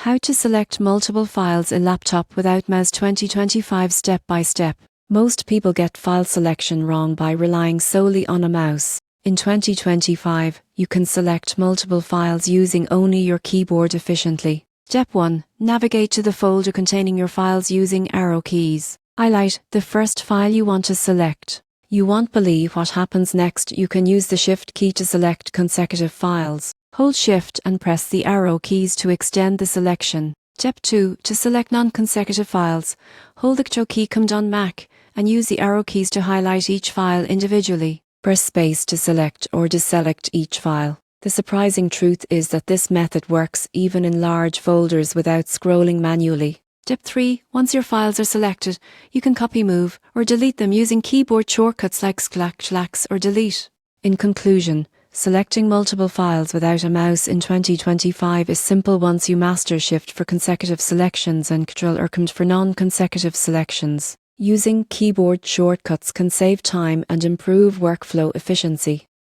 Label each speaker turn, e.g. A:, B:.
A: How to select multiple files in laptop without mouse 2025 step by step. Most people get file selection wrong by relying solely on a mouse. In 2025, you can select multiple files using only your keyboard efficiently. Step 1. Navigate to the folder containing your files using arrow keys. Highlight the first file you want to select. You won't believe what happens next. You can use the Shift key to select consecutive files. Hold Shift and press the arrow keys to extend the selection. Step 2. To select non-consecutive files, hold the Control key Command on Mac and use the arrow keys to highlight each file individually. Press space to select or deselect each file. The surprising truth is that this method works even in large folders without scrolling manually. Step 3. Once your files are selected, you can copy, move, or delete them using keyboard shortcuts like // or delete. In conclusion, selecting multiple files without a mouse in 2025 is simple once you master Shift for consecutive selections and Ctrl or Command for non-consecutive selections. Using keyboard shortcuts can save time and improve workflow efficiency.